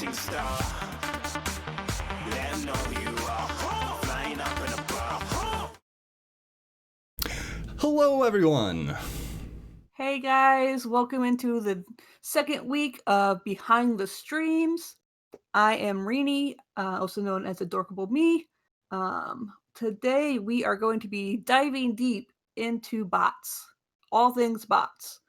shooting star. Let 'em know who you are. Flying up in a bar. Hello, everyone. Hey guys, welcome into the second week of Behind the Streams. I am Rini, also known as Adorkable Me. Today we are going to be diving deep into bots, all things bots.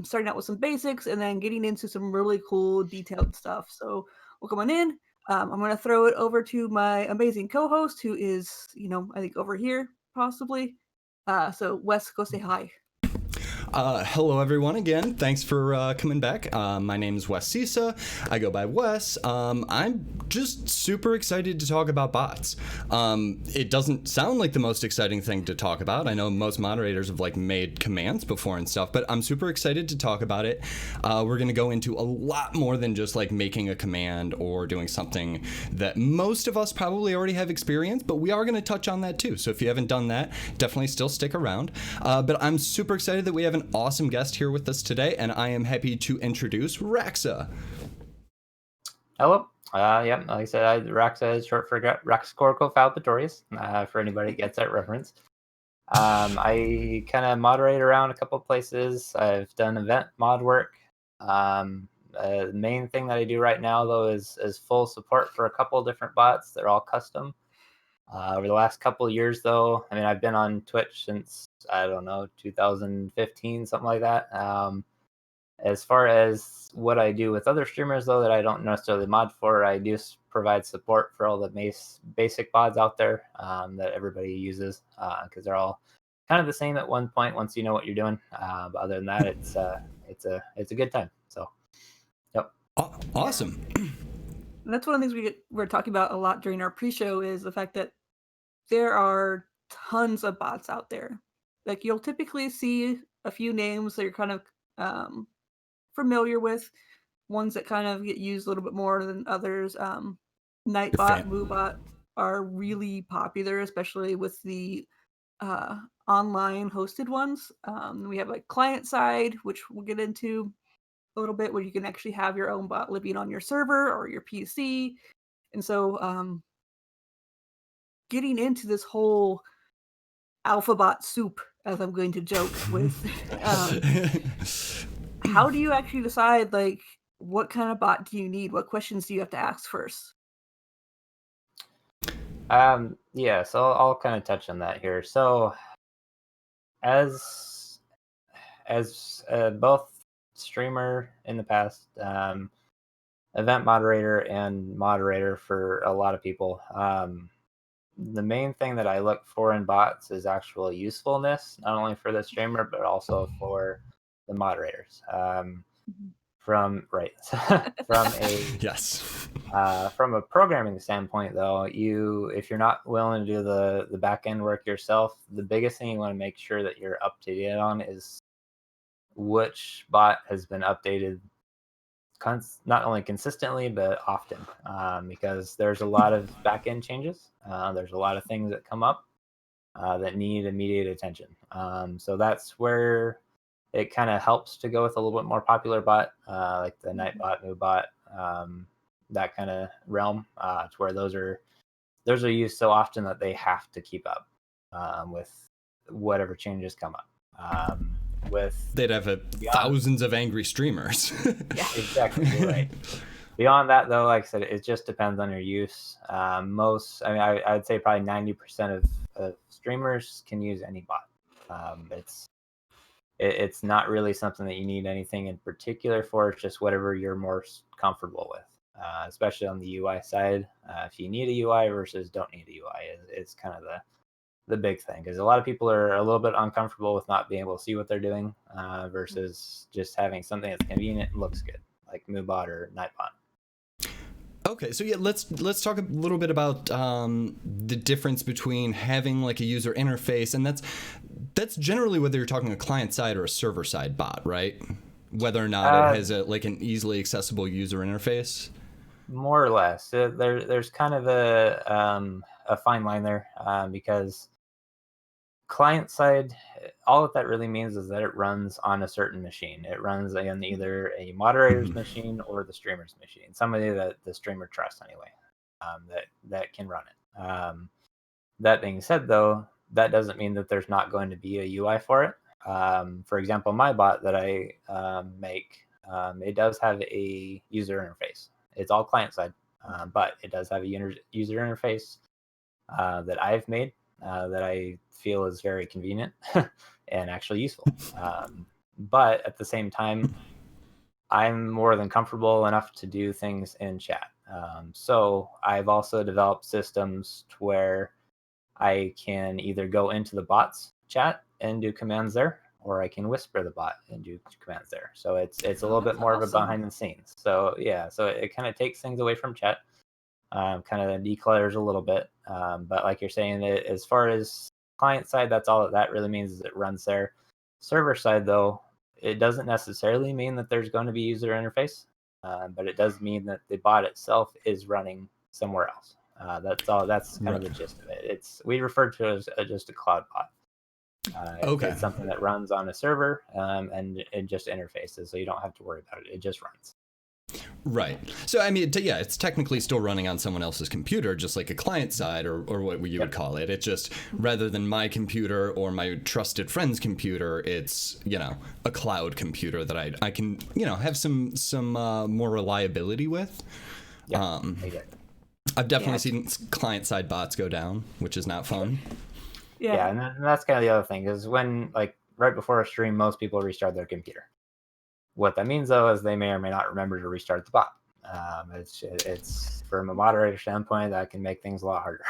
Starting out with some basics and then getting into some really cool detailed stuff. So welcome on in. I'm going to throw it over to my amazing co-host who is, I think over here possibly. So Wes, go say hi. Hello, everyone, again. Thanks for coming back. My name is Wes Sisa. I go by Wes. I'm just super excited to talk about bots. It doesn't sound like the most exciting thing to talk about. I know most moderators have made commands before and stuff, but I'm super excited to talk about it. We're going to go into a lot more than just making a command or doing something that most of us probably already have experience, but we are going to touch on that too. So if you haven't done that, definitely still stick around. But I'm super excited that we have an awesome guest here with us today, and I am happy to introduce Raxa. Hello. Yeah, like I said, Raxa is short for Raxacorical Falpatorius, for anybody that gets that reference. I kind of moderate around a couple places. I've done event mod work. The main thing that I do right now, though, is full support for a couple different bots. They're all custom. Over the last couple of years, though, I mean, I've been on Twitch since, 2015, something like that. As far as what I do with other streamers, though, that I don't necessarily mod for, I do provide support for all the basic bots out there that everybody uses, because they're all kind of the same at one point once you know what you're doing. But other than that, it's a good time. So, yep. Awesome. And that's one of the things we're talking about a lot during our pre-show is the fact that there are tons of bots out there. You'll typically see a few names that you're kind of familiar with, ones that kind of get used a little bit more than others. Nightbot, MooBot are really popular, especially with the online hosted ones. We have client side, which we'll get into a little bit, where you can actually have your own bot living on your server or your PC. And so getting into this whole alphabot soup, as I'm going to joke with, how do you actually decide what kind of bot do you need? What questions do you have to ask first? Yeah, so I'll kind of touch on that here. So as both streamer in the past, event moderator and moderator for a lot of people, the main thing that I look for in bots is actual usefulness, not only for the streamer but also for the moderators. From a programming standpoint, though, if you're not willing to do the back end work yourself, the biggest thing you want to make sure that you're up to date on is which bot has been updated not only consistently but often, because there's a lot of back end changes. There's a lot of things that come up that need immediate attention. So that's where it kind of helps to go with a little bit more popular bot, like the Nightbot, MooBot, that kind of realm, to where those are used so often that they have to keep up with whatever changes come up. They'd have thousands of angry streamers. Yeah, exactly. You're right. Beyond that, though, like I said, it just depends on your use. I'd say probably 90% of streamers can use any bot. It's not really something that you need anything in particular for. It's just whatever you're more comfortable with, especially on the UI side. If you need a UI versus don't need a UI, it's kind of the big thing, because a lot of people are a little bit uncomfortable with not being able to see what they're doing, versus just having something that's convenient and looks good, like MooBot or Nightbot. Okay, so yeah, let's talk a little bit about the difference between having a user interface, and that's generally whether you're talking a client side or a server side bot, right? Whether or not it has an easily accessible user interface. More or less, there's kind of a fine line there, because client side all that really means is that it runs on a certain machine. It runs on either a moderator's machine or the streamer's machine, somebody that the streamer trusts anyway, that can run it. That being said, though, that doesn't mean that there's not going to be a UI for it. For example, my bot that I make, it does have a user interface. It's all client side, but it does have a user interface that I've made that I feel is very convenient and actually useful. But at the same time, I'm more than comfortable enough to do things in chat. So I've also developed systems to where I can either go into the bot's chat and do commands there, or I can whisper the bot and do commands there. So it's a little bit more of a behind the scenes. So yeah, so it kind of takes things away from chat, kind of declutters a little bit. But like you're saying, as far as client side, that's all that really means is it runs there. Server side, though, it doesn't necessarily mean that there's going to be user interface, but it does mean that the bot itself is running somewhere else. That's all. That's kind of the gist of it. We refer to it as just a cloud bot. Okay. It's something that runs on a server, and it just interfaces, so you don't have to worry about it. It just runs. Right. So, I mean, yeah, it's technically still running on someone else's computer, just like a client side or what you would call it. It's just rather than my computer or my trusted friend's computer, it's, a cloud computer that I can, have some more reliability with. Yeah, exactly. I've definitely seen client side bots go down, which is not fun. Yeah, and that's kind of the other thing is when, like, right before a stream, most people restart their computer. What that means, though, is they may or may not remember to restart the bot. It's from a moderator standpoint, that can make things a lot harder.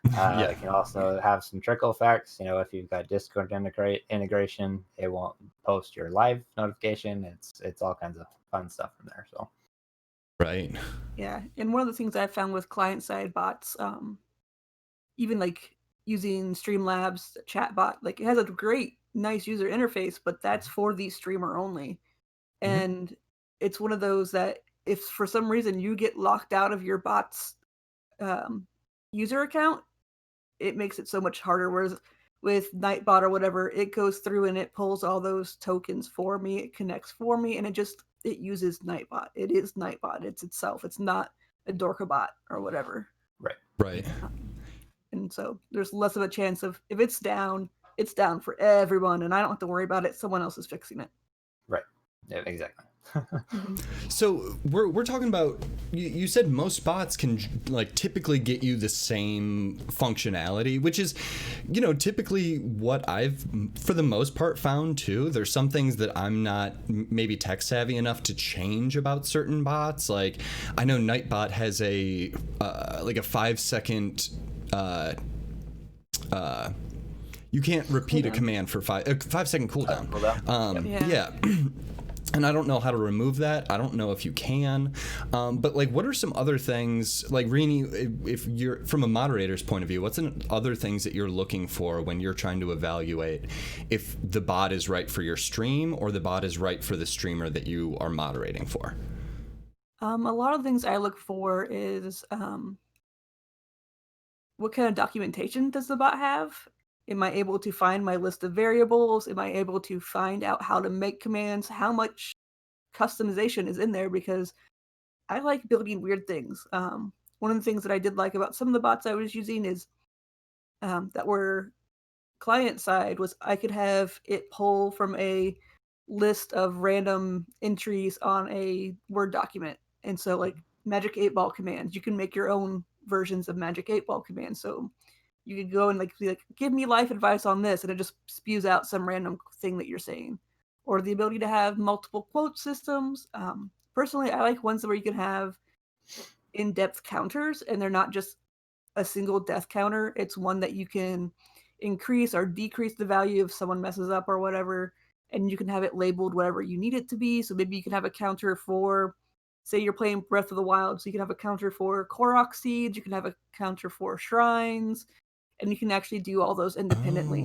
It can also have some trickle effects. If you've got Discord integration, it won't post your live notification. It's all kinds of fun stuff from there. So. Right. Yeah, and one of the things I found with client-side bots, even like using Streamlabs chatbot, like it has a great, nice user interface, but that's for the streamer only. And it's one of those that if for some reason you get locked out of your bot's user account, it makes it so much harder. Whereas with Nightbot or whatever, it goes through and it pulls all those tokens for me, it connects for me, and it uses Nightbot. It is Nightbot. It's itself. It's not a Dorkabot or whatever. Right. And so there's less of a chance of if it's down for everyone, and I don't have to worry about it. Someone else is fixing it. Right. Yeah, exactly. So we're talking about, you said most bots can typically get you the same functionality, which is, typically what I've for the most part found too. There's some things that I'm not maybe tech savvy enough to change about certain bots. Like I know Nightbot has a 5-second you can't repeat a command for 5-second cooldown. Yeah. And I don't know how to remove that. I don't know if you can. But what are some other things, like Rini, if you're from a moderator's point of view, what's other things that you're looking for when you're trying to evaluate if the bot is right for your stream or the bot is right for the streamer that you are moderating for? A lot of things I look for is what kind of documentation does the bot have? Am I able to find my list of variables? Am I able to find out how to make commands? How much customization is in there? Because I like building weird things. One of the things that I did like about some of the bots I was using is that were client side was I could have it pull from a list of random entries on a Word document. And so like Magic 8-Ball commands, you can make your own versions of Magic 8-Ball commands. So you could go and be like, give me life advice on this, and it just spews out some random thing that you're saying. Or the ability to have multiple quote systems. Personally, I like ones where you can have in-depth counters, and they're not just a single death counter. It's one that you can increase or decrease the value if someone messes up or whatever, and you can have it labeled whatever you need it to be. So maybe you can have a counter for, say you're playing Breath of the Wild, so you can have a counter for Korok seeds, you can have a counter for shrines, and you can actually do all those independently.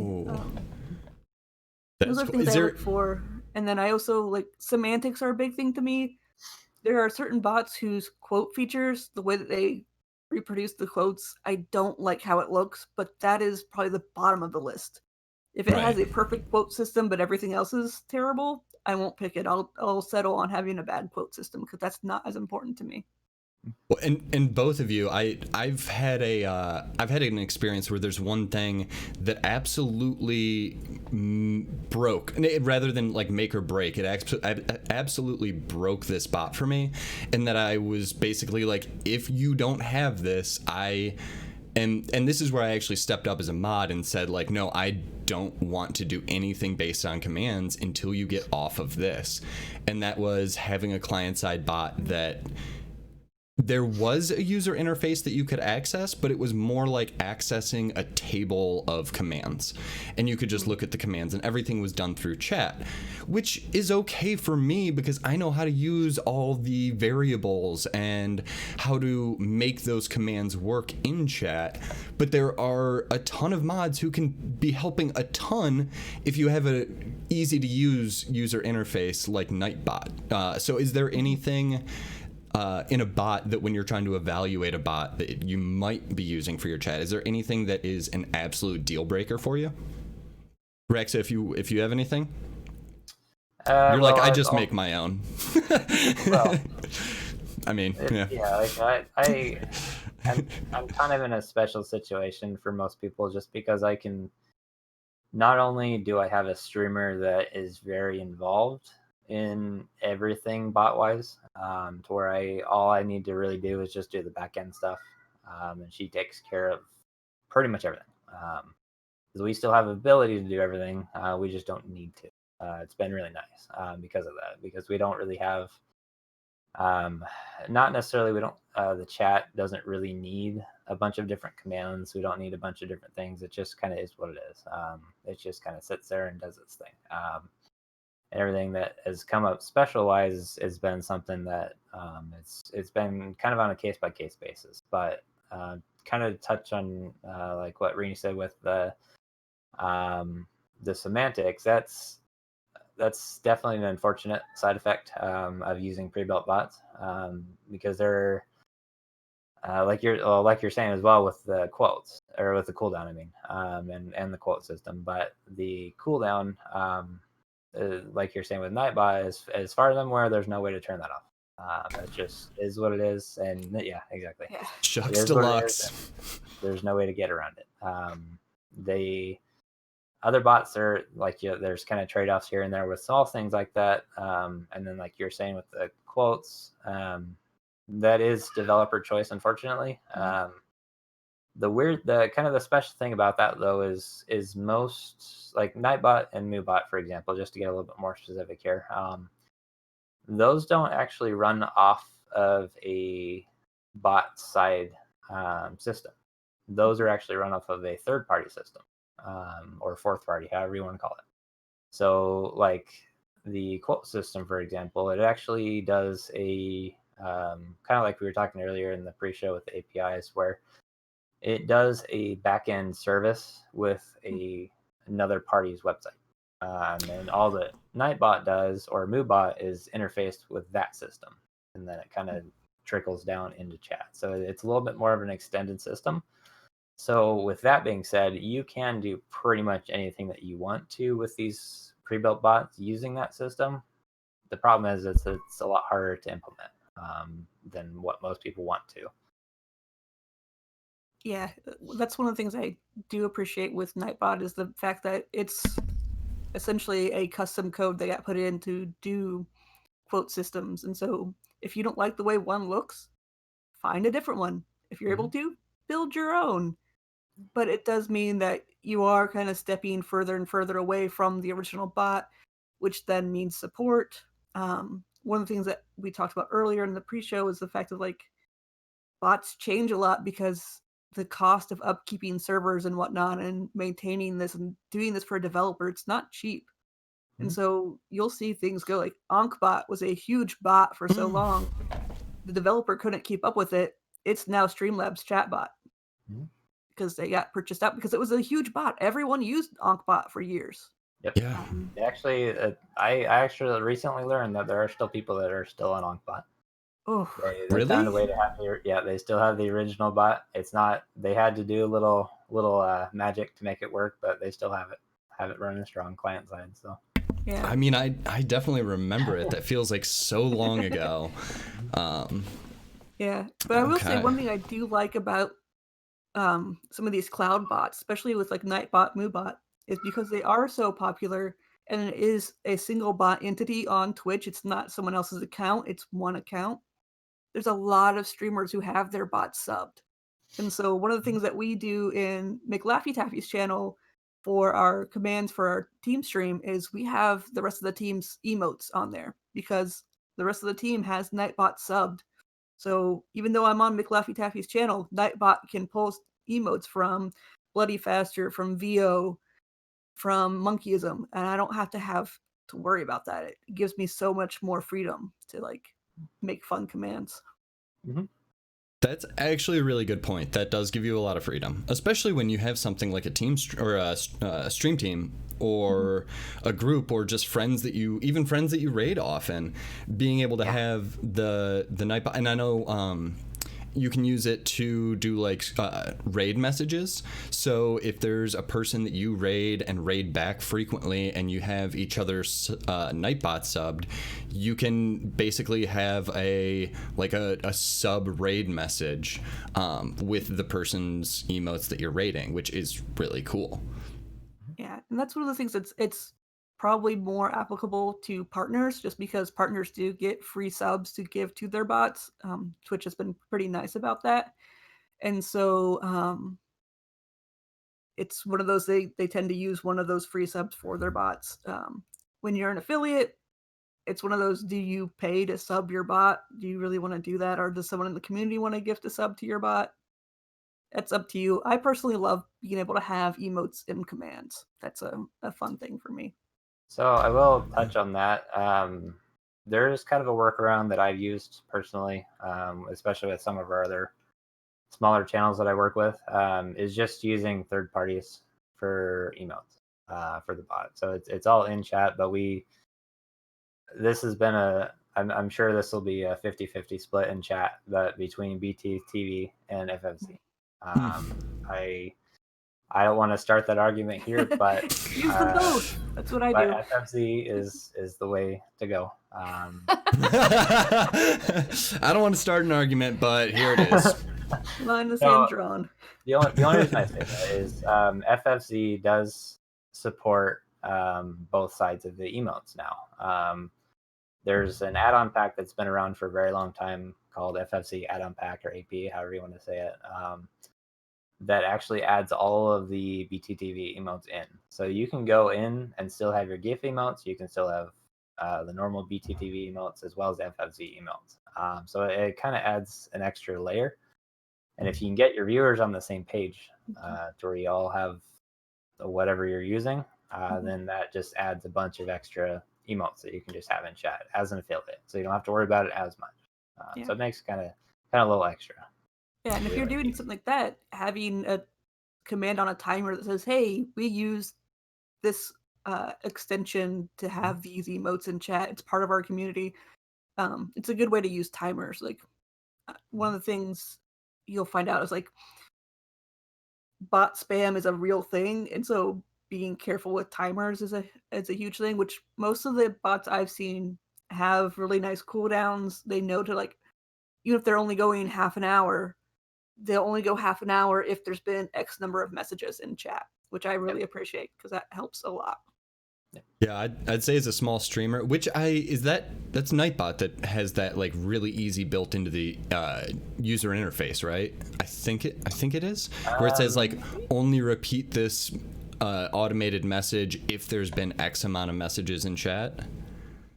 Those are things I look for. And then I also semantics are a big thing to me. There are certain bots whose quote features, the way that they reproduce the quotes, I don't like how it looks, but that is probably the bottom of the list. If it has Right. a perfect quote system but everything else is terrible, I won't pick it. I'll settle on having a bad quote system because that's not as important to me. Well, and both of you, I've had an experience where there's one thing that absolutely broke, rather than like make or break. It absolutely broke this bot for me, and that I was basically like, if you don't have this, and this is where I actually stepped up as a mod and said, like, no, I don't want to do anything based on commands until you get off of this. And that was having a client-side bot that there was a user interface that you could access, but it was more like accessing a table of commands. And you could just look at the commands, and everything was done through chat, which is okay for me because I know how to use all the variables and how to make those commands work in chat. But there are a ton of mods who can be helping a ton if you have a easy to use user interface like Nightbot. So is there anything in a bot that, when you're trying to evaluate a bot, that you might be using for your chat, is there anything that is an absolute deal breaker for you? Raxa, if you have anything, you're like, I just make my own. Well, I mean, like I'm kind of in a special situation for most people, just because I can. Not only do I have a streamer that is very involved in everything bot wise, to where all I need to really do is just do the back end stuff, and she takes care of pretty much everything. Because we still have ability to do everything, we just don't need to. It's been really nice because of that, because we don't really have, not necessarily, we don't, the chat doesn't really need a bunch of different commands. We don't need a bunch of different things. It just kind of is what it is. It just kind of sits there and does its thing. And everything that has come up special wise has been something that it's been kind of on a case by case basis. But kind of touch on like what Rini said with the semantics. That's definitely an unfortunate side effect of using pre-built bots, because they're like you're saying as well with the quotes, or with the cooldown, I mean, and the quote system. But the cooldown, like you're saying with Nightbot, as far as I'm aware, there's no way to turn that off. It just is what it is, and yeah, exactly. Yeah. Shucks deluxe. There's no way to get around it. The other bots are like, there's kind of trade-offs here and there with small things like that, and then like you're saying with the quotes, that is developer choice, unfortunately. The kind of the special thing about that though is most, like Nightbot and MooBot, for example, just to get a little bit more specific here, those don't actually run off of a bot side system. Those are actually run off of a third party system, or fourth party, however you want to call it. So like the quote system, for example, it actually does a kind of like we were talking earlier in the pre-show with the APIs, where it does a back-end service with another party's website. And all that Nightbot does, or MooBot, is interfaced with that system. And then it kind of trickles down into chat. So it's a little bit more of an extended system. So with that being said, you can do pretty much anything that you want to with these pre-built bots using that system. The problem is it's a lot harder to implement than what most people want to. Yeah, that's one of the things I do appreciate with Nightbot, is the fact that it's essentially a custom code that got put in to do quote systems. And so if you don't like the way one looks, find a different one. If you're able to, build your own. But it does mean that you are kind of stepping further and further away from the original bot, which then means support. One of the things that we talked about earlier in the pre-show is the fact that like bots change a lot because the cost of upkeeping servers and whatnot and maintaining this and doing this for a developer, it's not cheap. And so you'll see things go like AnkBot was a huge bot for so long. The developer couldn't keep up with it. It's now Streamlabs Chatbot because they got purchased out because it was a huge bot. Everyone used AnkBot for years. Yep. Yeah. Actually, I actually recently learned that there are still people that are still on AnkBot. Oh, They Really? found a way to have they still have the original bot. It's not, they had to do a little magic to make it work, but they still have it. have it running strong client side. So Yeah. I mean, I definitely remember it. That feels like so long ago. Yeah, but I will say Okay. one thing I do like about some of these cloud bots, especially with like Nightbot, MooBot, is because they are so popular and it is a single bot entity on Twitch. It's not someone else's account, it's one account. There's a lot of streamers who have their bots subbed. And so one of the things that we do in McLaffy Taffy's channel for our commands for our team stream is we have the rest of the team's emotes on there because the rest of the team has Nightbot subbed. So even though I'm on McLaffy Taffy's channel, Nightbot can post emotes from Bloody Faster, from VO, from Monkeyism, and I don't have to worry about that. It gives me so much more freedom to like make fun commands. That's actually a really good point. That does give you a lot of freedom, especially when you have something like a team or a stream team or a group or just friends that you raid often. Being able to have the Nightbot, and I know you can use it to do like raid messages. So if there's a person that you raid and raid back frequently and you have each other's Nightbot subbed, you can basically have a sub raid message with the person's emotes that you're raiding, which is really cool. Yeah, and that's one of the things it's probably more applicable to partners just because partners do get free subs to give to their bots. Twitch has been pretty nice about that. And so it's one of those they tend to use one of those free subs for their bots. When you're an affiliate, it's one of those, do you pay to sub your bot? Do you really want to do that? Or does someone in the community want to gift a sub to your bot? That's up to you. I personally love being able to have emotes in commands. That's a fun thing for me. So I will touch on that. There's kind of a workaround that I've used personally, especially with some of our other smaller channels that I work with, is just using third parties for emotes for the bot. So it's all in chat, but this has been I'm sure this will be a 50-50 split in chat, but between BTTV and FFC. I don't want to start that argument here, but Use them both. That's what I do. FFC is the way to go. I don't want to start an argument, but here it is. Line in the sand drawn. The only reason I say that is FFC does support both sides of the emotes now. There's an add-on pack that's been around for a very long time called FFC add-on pack, or AP, however you want to say it, that actually adds all of the BTTV emotes in. So you can go in and still have your GIF emotes. You can still have the normal BTTV emotes as well as FFC emotes. So it kind of adds an extra layer. And if you can get your viewers on the same page to where you all have whatever you're using, then that just adds a bunch of extra emotes that you can just have in chat as an affiliate. So you don't have to worry about it as much. So it makes kind of a little extra. Yeah, and if you're doing something like that, having a command on a timer that says, hey, we use this extension to have these emotes in chat, it's part of our community. It's a good way to use timers. Like one of the things you'll find out is like bot spam is a real thing, and so being careful with timers is a huge thing, which most of the bots I've seen have really nice cooldowns. They know to like, even if they're only going half an hour, they'll only go half an hour if there's been X number of messages in chat, which I really appreciate because that helps a lot. Yeah, I'd say as a small streamer, that's Nightbot that has that like really easy built into the user interface, right? I think it is, where it says like only repeat this automated message if there's been X amount of messages in chat.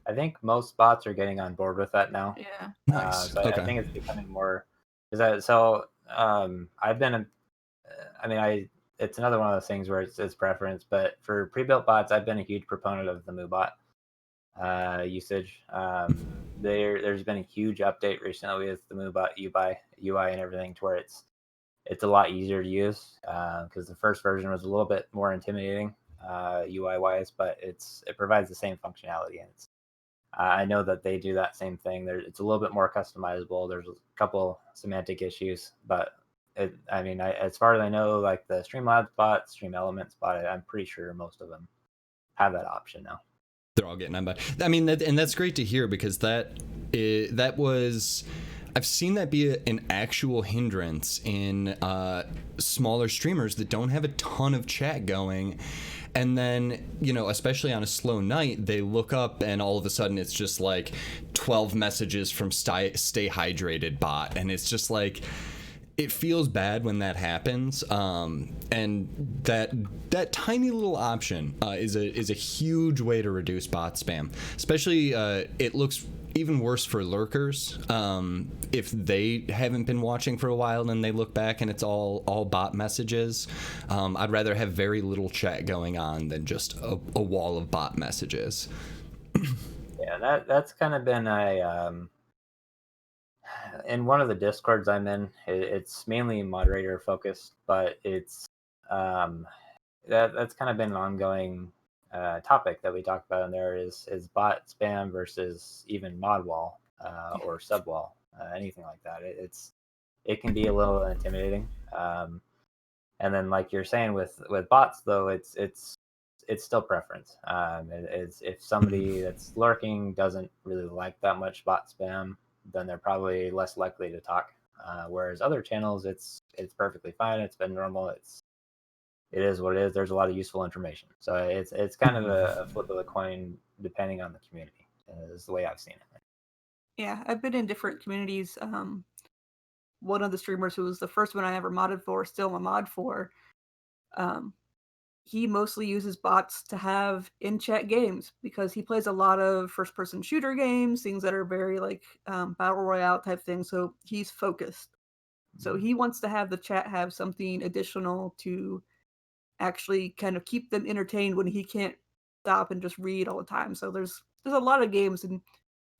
I think most bots are getting on board with that now. Yeah. Nice. So Okay. I think it's becoming more. I've been. It's another one of those things where it's preference. But for pre-built bots, I've been a huge proponent of the MooBot usage. There's been a huge update recently with the MooBot UI and everything, to where it's a lot easier to use because the first version was a little bit more intimidating UI wise, but it provides the same functionality, and I know that they do that same thing. It's a little bit more customizable. There's a couple semantic issues, but as far as I know, like the Streamlabs bot, Stream Elements bot, I'm pretty sure most of them have that option now. They're all getting on by. I mean, and that's great to hear, because that was, I've seen that be an actual hindrance in smaller streamers that don't have a ton of chat going. And then, especially on a slow night, they look up and all of a sudden it's just like 12 messages from Stay Hydrated bot. And it's just like, it feels bad when that happens. And that tiny little option is a huge way to reduce bot spam. Especially, it looks even worse for lurkers. If they haven't been watching for a while and they look back and it's all bot messages. I'd rather have very little chat going on than just a wall of bot messages. Yeah, that's kind of been in one of the discords I'm in, it's mainly moderator focused, but it's that's kind of been an ongoing topic that we talk about in there is bot spam versus even mod wall or sub wall, anything like that. It can be a little intimidating. And then, like you're saying with bots, though, it's still preference. It's if somebody that's lurking doesn't really like that much bot spam, then they're probably less likely to talk. Whereas other channels, it's perfectly fine. It's been normal. It is what it is. There's a lot of useful information. So it's kind of a flip of the coin depending on the community. Is the way I've seen it. Yeah, I've been in different communities. One of the streamers who was the first one I ever modded for, still a mod for, he mostly uses bots to have in-chat games because he plays a lot of first-person shooter games, things that are very like battle royale type things. So he's focused. So he wants to have the chat have something additional to actually kind of keep them entertained when he can't stop and just read all the time. So there's a lot of games, and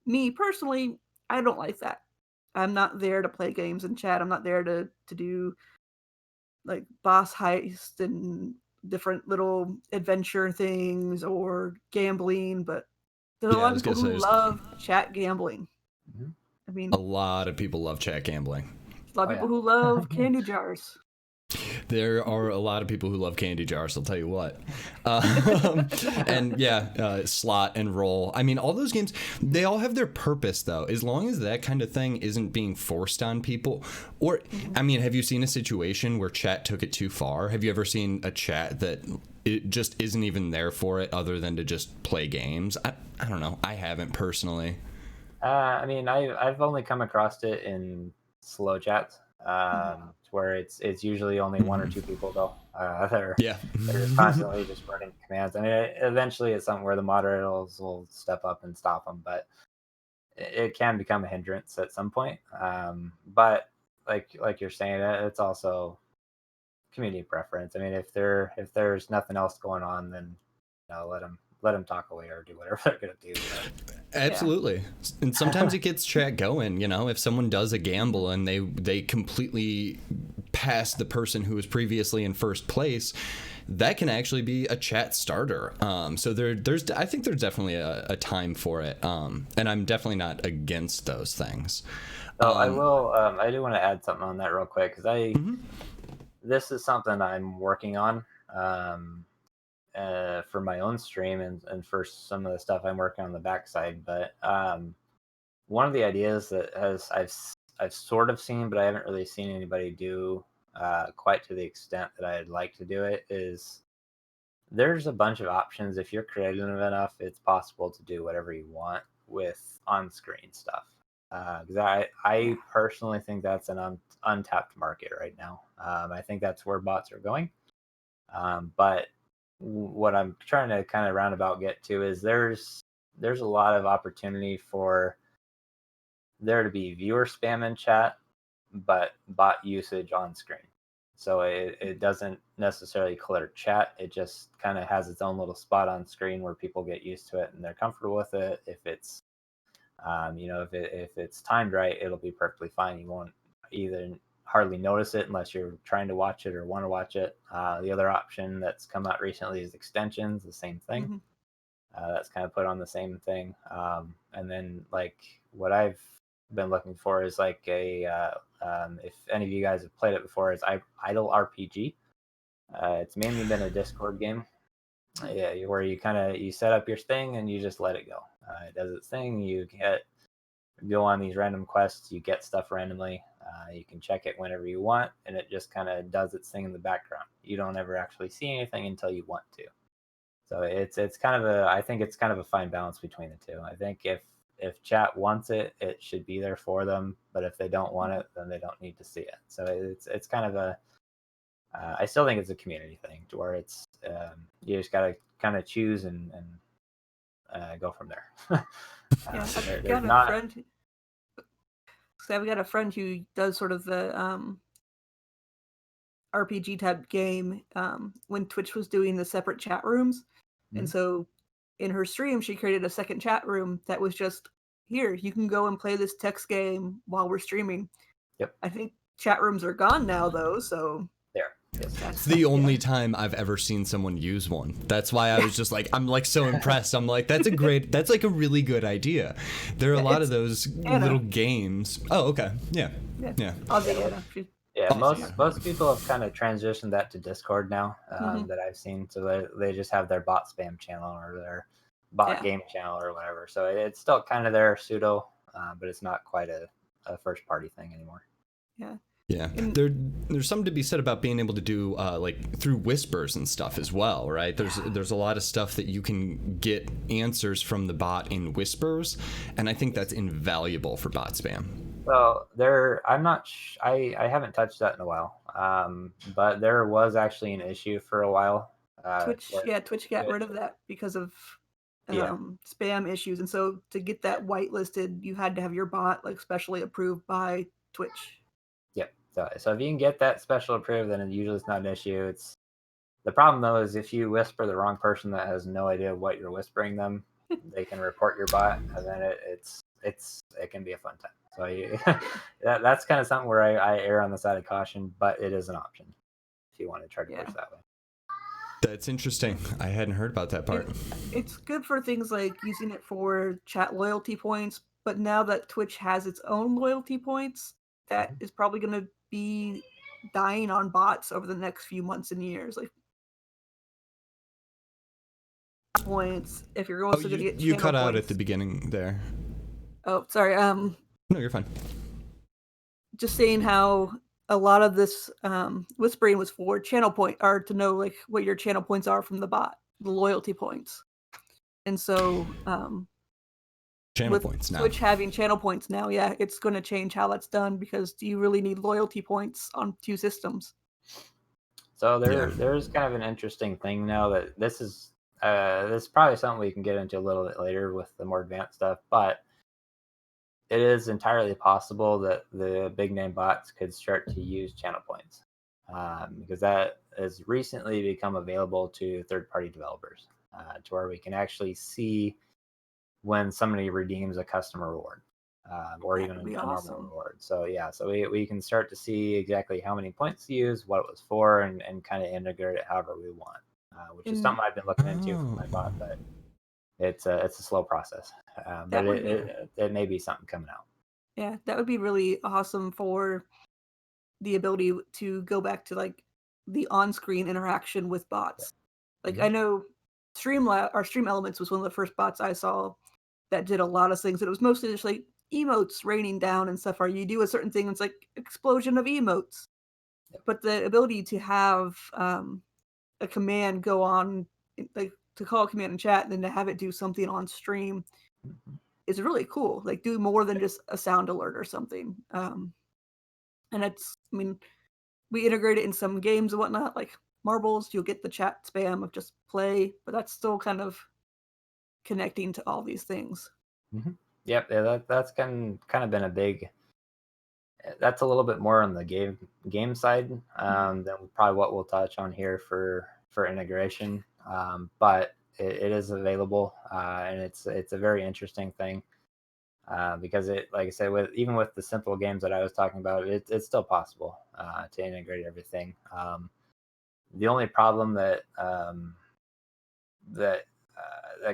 me personally, I don't like that. I'm not there to play games and chat. I'm not there to do like boss heist and different little adventure things or gambling, but there's a lot of people who love chat gambling. Mm-hmm. I mean, a lot of people love chat gambling. A lot of people who love candy jars. There are a lot of people who love candy jars, I'll tell you what. And yeah, slot and roll. I mean, all those games, they all have their purpose, though, as long as that kind of thing isn't being forced on people. Or, I mean, have you seen a situation where chat took it too far? Have you ever seen a chat that it just isn't even there for it other than to just play games? I don't know. I haven't personally. I mean, I've only come across it in slow chats. Where it's usually only one or two people though. They're just constantly just running commands. I mean, eventually it's something where the moderators will step up and stop them, but it can become a hindrance at some point. But like you're saying, it's also community preference. I mean, if there's nothing else going on, then let them talk away or do whatever they're gonna do. Absolutely. Yeah. And sometimes it gets chat going, if someone does a gamble and they completely pass the person who was previously in first place, that can actually be a chat starter. So I think there's definitely a time for it. And I'm definitely not against those things. I do want to add something on that real quick, because this is something I'm working on. For my own stream and for some of the stuff I'm working on the backside. But one of the ideas that I've sort of seen, but I haven't really seen anybody do quite to the extent that I'd like to do it, is there's a bunch of options. If you're creative enough, it's possible to do whatever you want with on-screen stuff. Because I personally think that's an untapped market right now. I think that's where bots are going. But what I'm trying to kind of roundabout get to is there's a lot of opportunity for there to be viewer spam in chat, but bot usage on screen. So it doesn't necessarily clutter chat. It just kind of has its own little spot on screen where people get used to it and they're comfortable with it. If it's if it's timed right, it'll be perfectly fine. You won't either hardly notice it unless you're trying to watch it or want to watch it. The other option that's come out recently is extensions, the same thing. That's kind of put on the same thing. And then like what I've been looking for is like if any of you guys have played it before, it's Idle RPG. It's mainly been a Discord game. Yeah, where you set up your thing and you just let it go. It does its thing. You go on these random quests. You get stuff randomly. You can check it whenever you want, and it just kind of does its thing in the background. You don't ever actually see anything until you want to. So it's kind of I think it's kind of a fine balance between the two. I think if chat wants it, it should be there for them. But if they don't want it, then they don't need to see it. So it's kind of I still think it's a community thing to where it's you just gotta kind of choose and go from there. Yeah, I've there's got a not friend. So I've got a friend who does sort of the RPG type game when Twitch was doing the separate chat rooms. And so in her stream, she created a second chat room that was just here. You can go and play this text game while we're streaming. Yep. I think chat rooms are gone now, though. So there. Yes. It's the only time I've ever seen someone use one. That's why I was just like, I'm like so impressed. I'm like, that's like a really good idea. There are a lot of those little games. Oh, okay. Yeah. I'll be Anna. Yeah, most people have kind of transitioned that to Discord now that I've seen. So they just have their bot spam channel or their bot game channel or whatever. So it's still kind of their pseudo, but it's not quite a first party thing anymore. Yeah. Yeah, there's something to be said about being able to do like through whispers and stuff as well, right? There's a lot of stuff that you can get answers from the bot in whispers, and I think that's invaluable for bot spam. Well, I haven't touched that in a while, but there was actually an issue for a while. Twitch got rid of that because of spam issues, and so to get that whitelisted, you had to have your bot like specially approved by Twitch. Yep. So if you can get that special approved, then usually it's not an issue. The problem though is if you whisper the wrong person that has no idea what you're whispering them, they can report your bot, and then it can be a fun time. So that's kind of something where I err on the side of caution, but it is an option if you want to try to push that way. That's interesting. I hadn't heard about that part. It's good for things like using it for chat loyalty points, but now that Twitch has its own loyalty points, that is probably going to be dying on bots over the next few months and years. Like points, if you're also going to get you cut out points. at the beginning there. Oh, sorry. No, you're fine. Just saying how a lot of this whispering was for channel point, or to know like what your channel points are from the bot, the loyalty points. And so channel points now. Twitch having channel points now, it's going to change how that's done, because do you really need loyalty points on two systems? So there's kind of an interesting thing now that this is probably something we can get into a little bit later with the more advanced stuff, but it is entirely possible that the big name bots could start to use channel points because that has recently become available to third-party developers to where we can actually see when somebody redeems a custom reward or even a normal reward. So so we can start to see exactly how many points to use, what it was for, and kind of integrate it however we want, which is something I've been looking into for my bot, but it's a slow process. But it may be something coming out. Yeah, that would be really awesome for the ability to go back to like the on-screen interaction with bots. Like I know Stream Elements was one of the first bots I saw that did a lot of things. And it was mostly just like emotes raining down and stuff. Or you do a certain thing, it's like explosion of emotes. But the ability to have a command go on, like to call a command in chat, and then to have it do something on stream is really cool. Like do more than just a sound alert or something. And we integrate it in some games and whatnot, like Marbles. You'll get the chat spam of just play, but that's still kind of connecting to all these things. Yep, that's kind of been a big. That's a little bit more on the game side than probably what we'll touch on here for integration. But it is available, and it's a very interesting thing because it, like I said, even with the simple games that I was talking about, it's still possible to integrate everything. The only problem that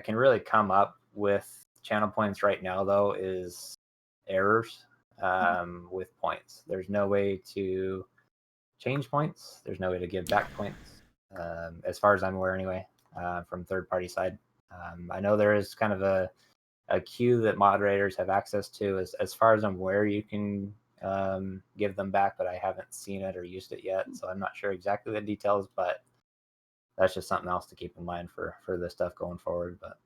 can really come up with channel points right now, though, is errors. with points. There's no way to change points. There's no way to give back points, as far as I'm aware, anyway, from third-party side. I know there is kind of a queue that moderators have access to. As far as I'm aware, you can give them back, but I haven't seen it or used it yet, so I'm not sure exactly the details. But that's just something else to keep in mind for this stuff going forward. But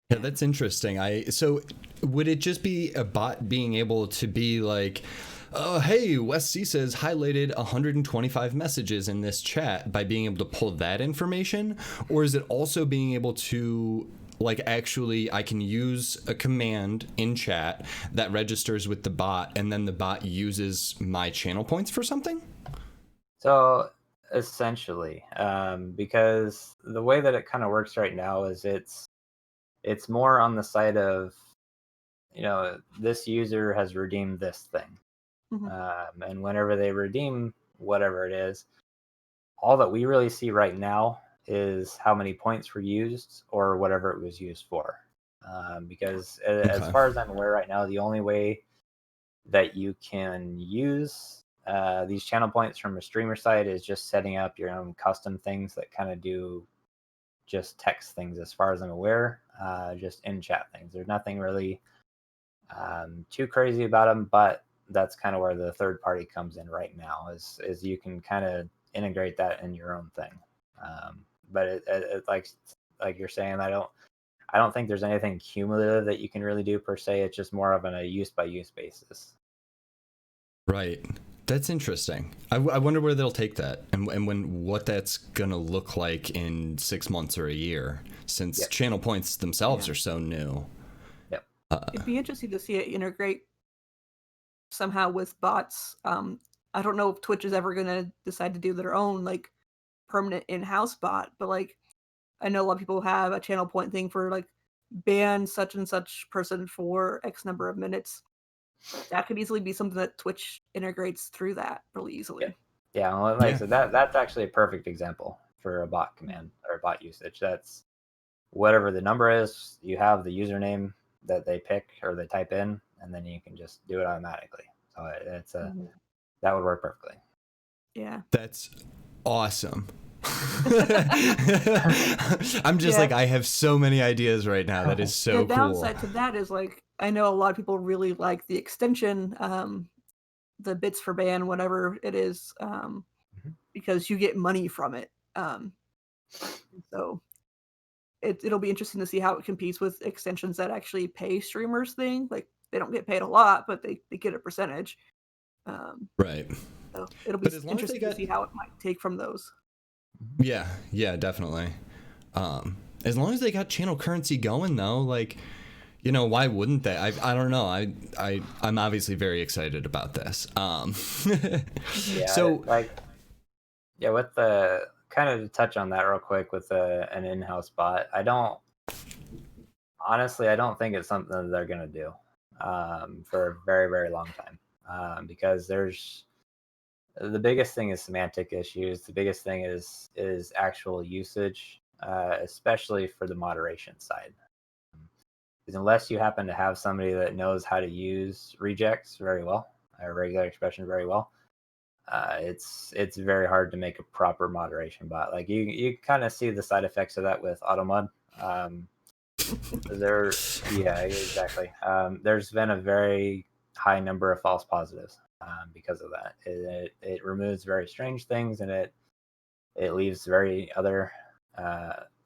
Yeah, that's interesting. So would it just be a bot being able to be like, hey, Wes C says highlighted 125 messages in this chat by being able to pull that information? Or is it also being able to, like, actually I can use a command in chat that registers with the bot and then the bot uses my channel points for something? so essentially, because the way that it kind of works right now is it's more on the side of, this user has redeemed this thing. And whenever they redeem whatever it is, all that we really see right now is how many points were used or whatever it was used for. Because as Okay. far as I'm aware right now, the only way that you can use these channel points from a streamer side is just setting up your own custom things that kind of do just text things, as far as I'm aware, just in chat things. There's nothing really too crazy about them, but that's kind of where the third party comes in right now, is you can kind of integrate that in your own thing. But it like you're saying, I don't think there's anything cumulative that you can really do per se. It's just more of a use by use basis. Right. That's interesting. I wonder where they'll take that and what that's going to look like in 6 months or a year, since Yep. channel points themselves are so new. Yep. It'd be interesting to see it integrate somehow with bots. I don't know if Twitch is ever going to decide to do their own like permanent in-house bot, but like I know a lot of people have a channel point thing for like ban such and such person for X number of minutes. That could easily be something that Twitch integrates through that really easily. Yeah, well, like I said, that's actually a perfect example for a bot command or a bot usage. That's whatever the number is, you have the username that they pick or they type in, and then you can just do it automatically. So it's that would work perfectly. Yeah. That's awesome. I'm just like, I have so many ideas right now. That is so The cool. downside to that is like I know a lot of people really like the extension, the bits for ban, whatever it is, because you get money from it. So it'll be interesting to see how it competes with extensions that actually pay streamers thing. Like they don't get paid a lot, but they get a percentage. Right. So it'll be But as long as they interesting to got- see how it might take from those. Yeah, definitely. As long as they got channel currency going, though, like, why wouldn't they? I don't know. I'm obviously very excited about this. Yeah. So, with the kind of to touch on that real quick with an in-house bot, I don't think it's something that they're gonna do for a very, very long time, because the biggest thing is semantic issues. The biggest thing is actual usage, especially for the moderation side. Because unless you happen to have somebody that knows how to use rejects very well, or regular expression very well, it's very hard to make a proper moderation bot. Like you kind of see the side effects of that with AutoMod. Yeah, exactly. There's been a very high number of false positives because of that. It removes very strange things, and it leaves very other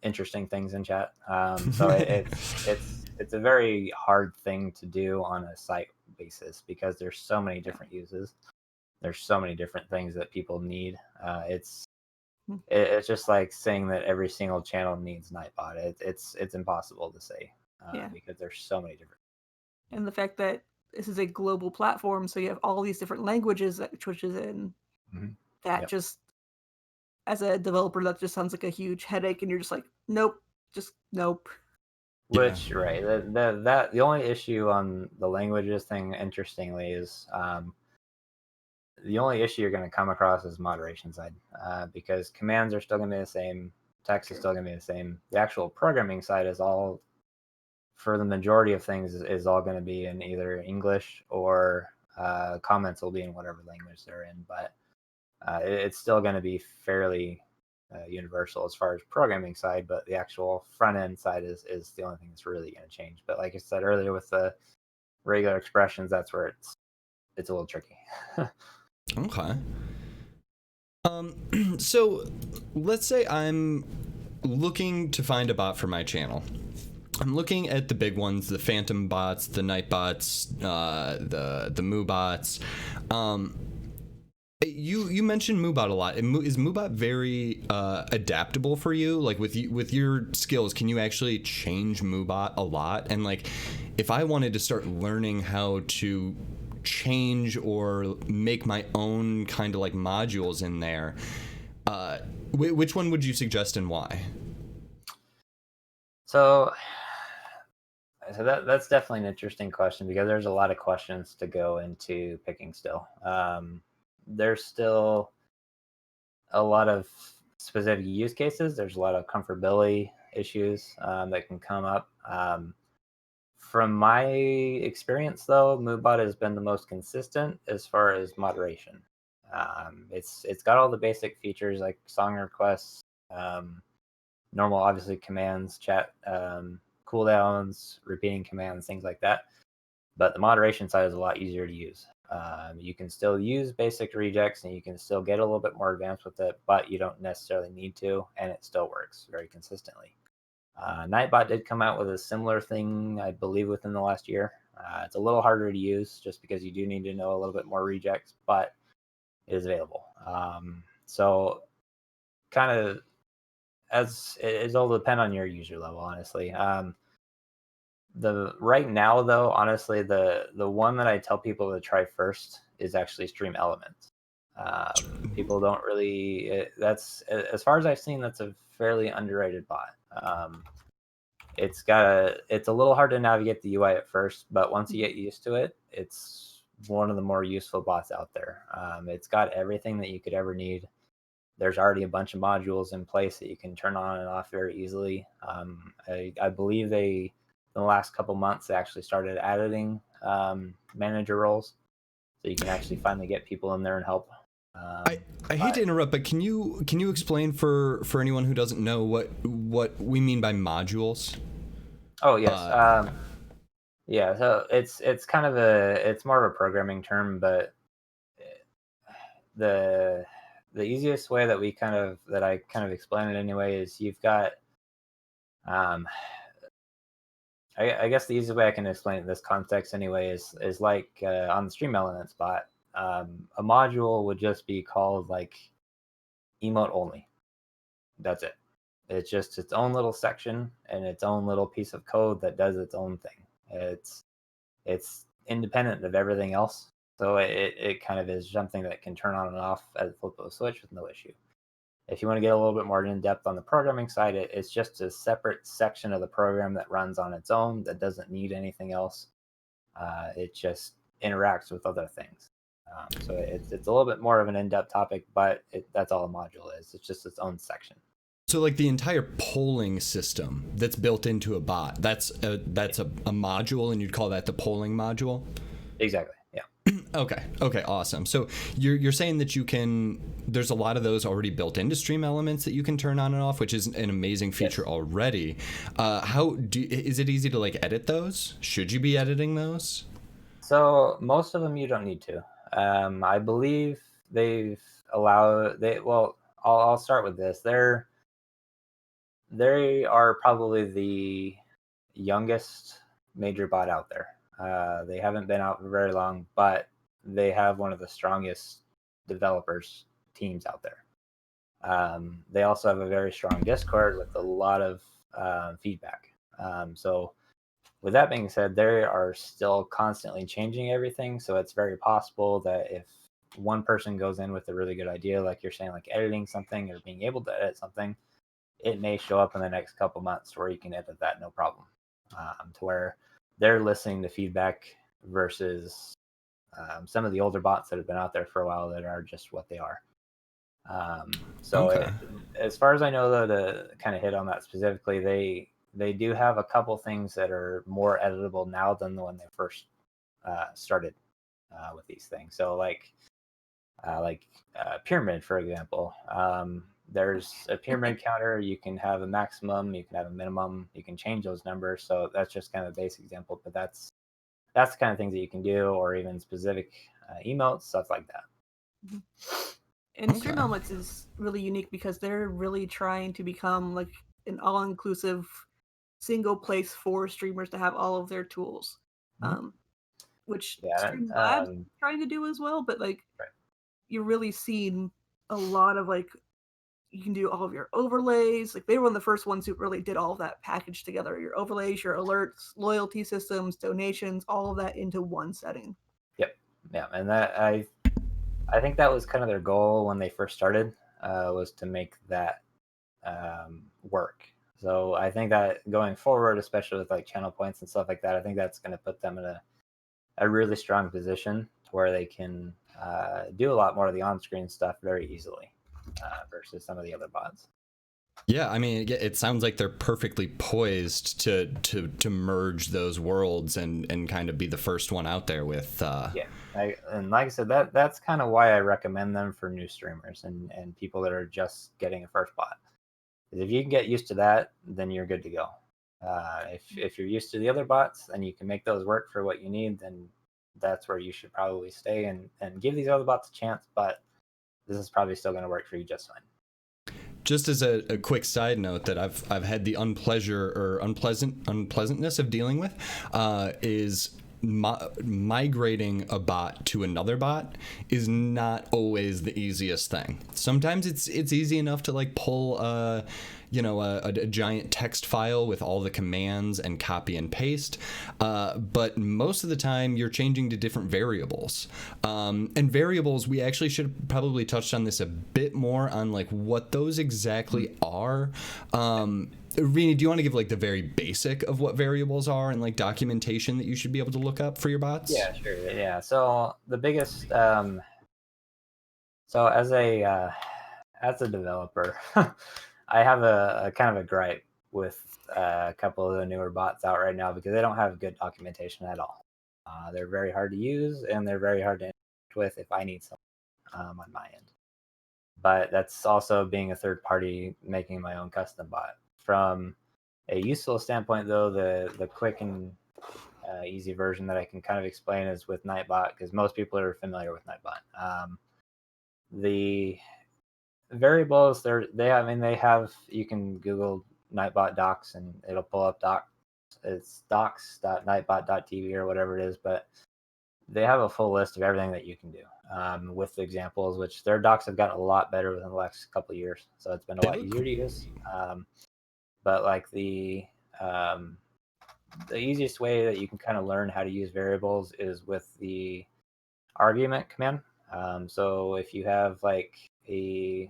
interesting things in chat. So it's a very hard thing to do on a site basis, because there's so many different uses. There's so many different things that people need. It's just like saying that every single channel needs Nightbot. It's impossible to say because there's so many different. And the fact that this is a global platform, so you have all these different languages that Twitch is in. That just, as a developer, that just sounds like a huge headache, and you're just like, nope, just nope. Which right, that the only issue on the languages thing, interestingly, is the only issue you're going to come across is moderation side, because commands are still going to be the same, text is still going to be the same. The actual programming side is all for the majority of things is all going to be in either English or comments will be in whatever language they're in. But it's still going to be fairly universal as far as programming side, but the actual front end side is the only thing that's really going to change. But like I said earlier, with the regular expressions, that's where it's a little tricky. Okay. So let's say I'm looking to find a bot for my channel. I'm looking at the big ones, the Phantom bots, the Nightbots, the Moo bots. You mentioned Moobot a lot. Is Moobot very adaptable for you? Like with your skills, can you actually change Moobot a lot? And like, if I wanted to start learning how to change or make my own kind of like modules in there, which one would you suggest and why? So that's definitely an interesting question, because there's a lot of questions to go into picking still. There's still a lot of specific use cases. There's a lot of comfortability issues that can come up. From my experience, though, Moobot has been the most consistent as far as moderation. It's got all the basic features like song requests, normal, obviously, commands, chat, cooldowns, repeating commands, things like that. But the moderation side is a lot easier to use. You can still use basic rejects and you can still get a little bit more advanced with it, but you don't necessarily need to, and it still works very consistently. Nightbot did come out with a similar thing, I believe, within the last year. It's a little harder to use just because you do need to know a little bit more rejects, but it is available. So kind of as it'll depend on your user level, honestly. The right now, though, honestly, the one that I tell people to try first is actually Stream Elements. People don't really. That's, as far as I've seen, that's a fairly underrated bot. It's a little hard to navigate the UI at first, but once you get used to it, it's one of the more useful bots out there. It's got everything that you could ever need. There's already a bunch of modules in place that you can turn on and off very easily. I believe in the last couple months, they actually started editing manager roles, so you can actually finally get people in there and help. I hate to interrupt, but can you explain for anyone who doesn't know what we mean by modules? Oh yes, yeah. So it's kind of it's more of a programming term, but the easiest way that I kind of explain it anyway is you've got I guess the easiest way I can explain it in this context anyway is like on the Stream Elements bot, a module would just be called like emote only. That's it. It's just its own little section and its own little piece of code that does its own thing. It's independent of everything else. So it kind of is something that can turn on and off at the flip of a switch with no issue. If you want to get a little bit more in depth on the programming side, it's just a separate section of the program that runs on its own that doesn't need anything else. It just interacts with other things. So it's a little bit more of an in-depth topic, but that's all a module is. It's just its own section. So like the entire polling system that's built into a bot, that's a module, and you'd call that the polling module? Exactly. Yeah. Okay, awesome. So you're saying that there's a lot of those already built into Stream Elements that you can turn on and off, which is an amazing feature already. Is it easy to like edit those? Should you be editing those? So most of them you don't need to. I believe I'll start with this. They are probably the youngest major bot out there. They haven't been out for very long, but they have one of the strongest developers teams out there. They also have a very strong Discord with a lot of feedback. So with that being said, they are still constantly changing everything. So it's very possible that if one person goes in with a really good idea, like you're saying, like editing something or being able to edit something, it may show up in the next couple months where you can edit that no problem. To where they're listening to feedback versus some of the older bots that have been out there for a while that are just what they are. As far as I know, though, to kind of hit on that specifically, they do have a couple things that are more editable now than when they first started with these things. So like pyramid, for example. There's a pyramid counter. You can have a maximum, you can have a minimum, you can change those numbers. So that's just kind of a basic example, but that's the kind of things that you can do, or even specific emotes, stuff like that. And Stream Elements is really unique because they're really trying to become like an all-inclusive single place for streamers to have all of their tools, which Streamlabs is trying to do as well. But like, you're really seeing a lot of like, you can do all of your overlays. Like they were one of the first ones who really did all of that package together. Your overlays, your alerts, loyalty systems, donations, all of that into one setting. Yep. Yeah, and that I think that was kind of their goal when they first started, was to make that work. So I think that going forward, especially with like channel points and stuff like that, I think that's going to put them in a really strong position where they can do a lot more of the on-screen stuff very easily versus some of the other bots. Yeah, I mean, it sounds like they're perfectly poised to merge those worlds and kind of be the first one out there with. And like I said, that's kind of why I recommend them for new streamers and people that are just getting a first bot. If you can get used to that, then you're good to go. If you're used to the other bots and you can make those work for what you need, then that's where you should probably stay and give these other bots a chance. But this is probably still going to work for you just fine. Just as a quick side note that I've had the unpleasantness of dealing with is migrating a bot to another bot is not always the easiest thing. Sometimes it's easy enough to like pull a giant text file with all the commands and copy and paste, but most of the time you're changing to different variables, and variables, we actually should have probably touched on this a bit more on like what those exactly are. Rini, do you want to give like the very basic of what variables are and like documentation that you should be able to look up for your bots? Yeah, sure. Yeah. So the biggest, so as a developer, I have a kind of a gripe with a couple of the newer bots out right now because they don't have good documentation at all. They're very hard to use and they're very hard to interact with if I need something on my end. But that's also being a third party making my own custom bot. From a useful standpoint, though, the quick and easy version that I can kind of explain is with Nightbot, because most people are familiar with Nightbot. The variables they have, you can Google Nightbot docs and it'll pull up docs. It's docs.nightbot.tv or whatever it is, but they have a full list of everything that you can do with the examples, which their docs have gotten a lot better within the last couple of years. So it's been a lot easier to use. But like the easiest way that you can kind of learn how to use variables is with the argument command. So if you have like a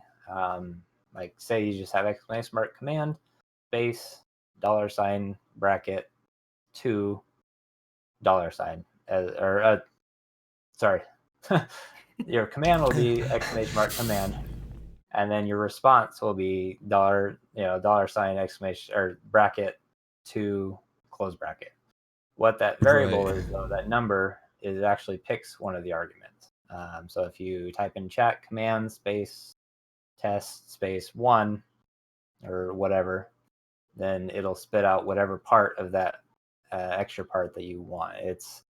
like say you just have exclamation mark command space $, bracket $2 sorry, your command will be exclamation mark command, and then your response will be $, exclamation or bracket $2 close bracket. What that variable is, though, that number is actually picks one of the arguments. So if you type in chat command space test space 1 or whatever, then it'll spit out whatever part of that extra part that you want. It's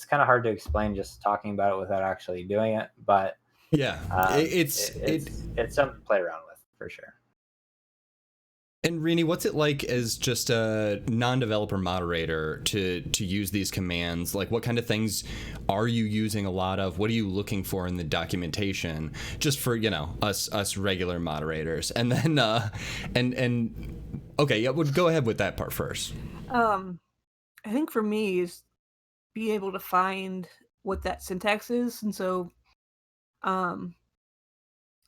kind of hard to explain just talking about it without actually doing it, but yeah, it's something to play around with for sure. And Rini, what's it like as just a non-developer moderator to use these commands? Like, what kind of things are you using a lot of? What are you looking for in the documentation? Just for us regular moderators, and then okay, yeah, go ahead with that part first. I think for me is being able to find what that syntax is, and so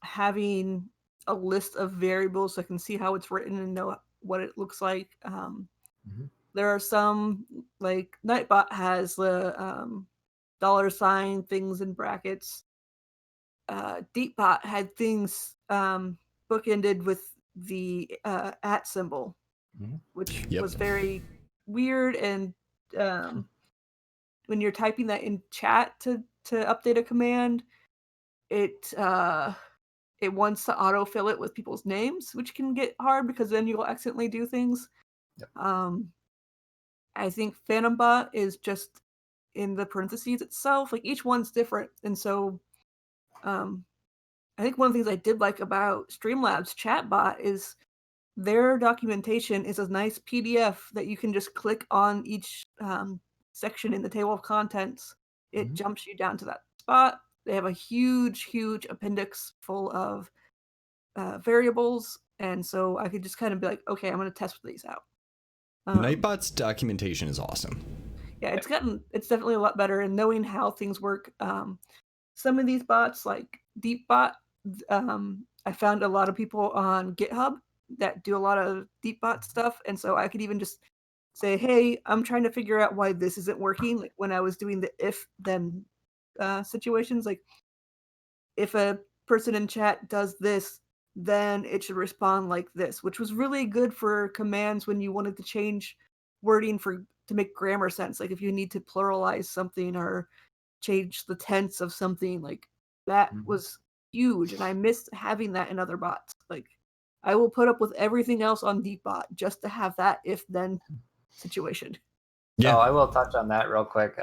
having a list of variables so I can see how it's written and know what it looks like. There are some, like Nightbot has the $ things in brackets. Deepbot had things bookended with the @ symbol. which Yep. was very weird. And when you're typing that in chat to update a command, it wants to autofill it with people's names, which can get hard because then you'll accidentally do things. Yep. I think Phantom Bot is just in the parentheses itself. Like each one's different, and so I think one of the things I did like about Streamlabs Chatbot is their documentation is a nice PDF that you can just click on each section in the table of contents. It jumps you down to that spot. They have a huge appendix full of variables, and so I could just kind of be like, okay, I'm going to test these out. Nightbot's documentation is awesome. Yeah, it's definitely a lot better, and knowing how things work. Some of these bots, like DeepBot, I found a lot of people on GitHub that do a lot of DeepBot stuff, and so I could even just say, hey, I'm trying to figure out why this isn't working. Like when I was doing the if then situations, like if a person in chat does this, then it should respond like this, which was really good for commands when you wanted to change wording to make grammar sense. Like if you need to pluralize something or change the tense of something, like that was huge. And I missed having that in other bots. Like I will put up with everything else on DeepBot just to have that if then situation. Yeah. So I will touch on that real quick.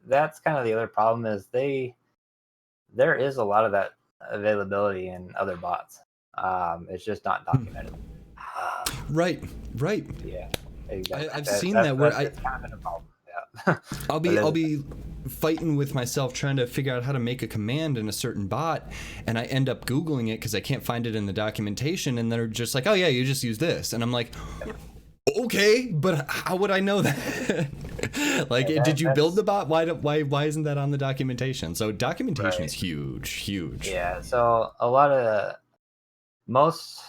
That's kind of the other problem is there is a lot of that availability in other bots. It's just not documented. Right. Yeah, exactly. I've seen that where it's kind of been a problem. Yeah. I'll be fighting with myself trying to figure out how to make a command in a certain bot, and I end up Googling it because I can't find it in the documentation, and they're just like, oh yeah, you just use this, and I'm like, okay, but how would I know that? Like, did you build the bot? Why isn't that on the documentation? So documentation is huge. Yeah, so a lot of most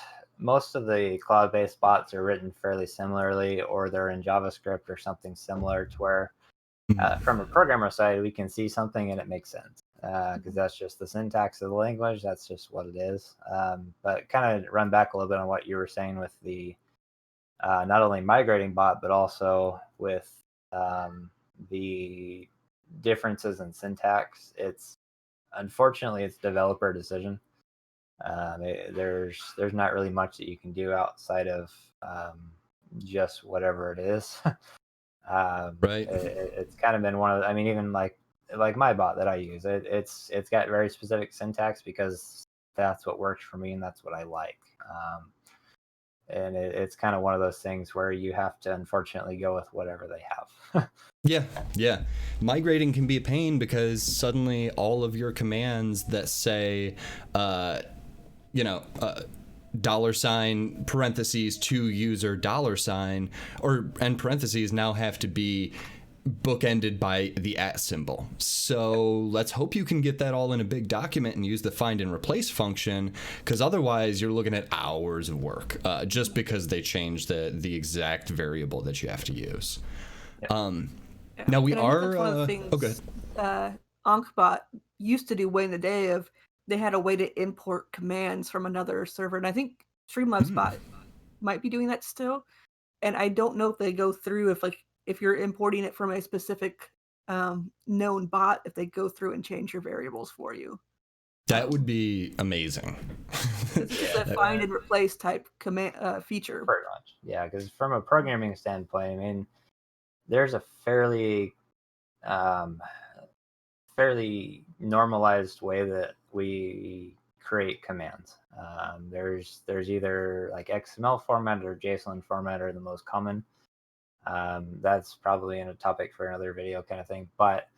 of the cloud-based bots are written fairly similarly, or they're in JavaScript or something similar to where from a programmer side, we can see something and it makes sense because that's just the syntax of the language. That's just what it is. But kind of run back a little bit on what you were saying with the not only migrating bot, but also with the differences in syntax. Unfortunately, it's developer decision. There's not really much that you can do outside of just whatever it is. Right. It's kind of been one of, I mean, even like my bot that I use, it's got very specific syntax because that's what works for me and that's what I like. And it's kind of one of those things where you have to unfortunately go with whatever they have. Yeah. Migrating can be a pain because suddenly all of your commands that say, $, parentheses to user $, or and parentheses now have to be bookended by the @ symbol. So let's hope you can get that all in a big document and use the find and replace function, because otherwise you're looking at hours of work just because they changed the exact variable that you have to use. Now we are one of the things AnkBot used to do way in the day of they had a way to import commands from another server, and I think Streamlabs Bot might be doing that still. And I don't know if they go through if you're importing it from a specific known bot, if they go through and change your variables for you. That would be amazing. It's a find and replace type command feature. Pretty much, yeah. Because from a programming standpoint, I mean, there's a fairly normalized way that we create commands. There's either like XML format or JSON format are the most common. That's probably in a topic for another video kind of thing. But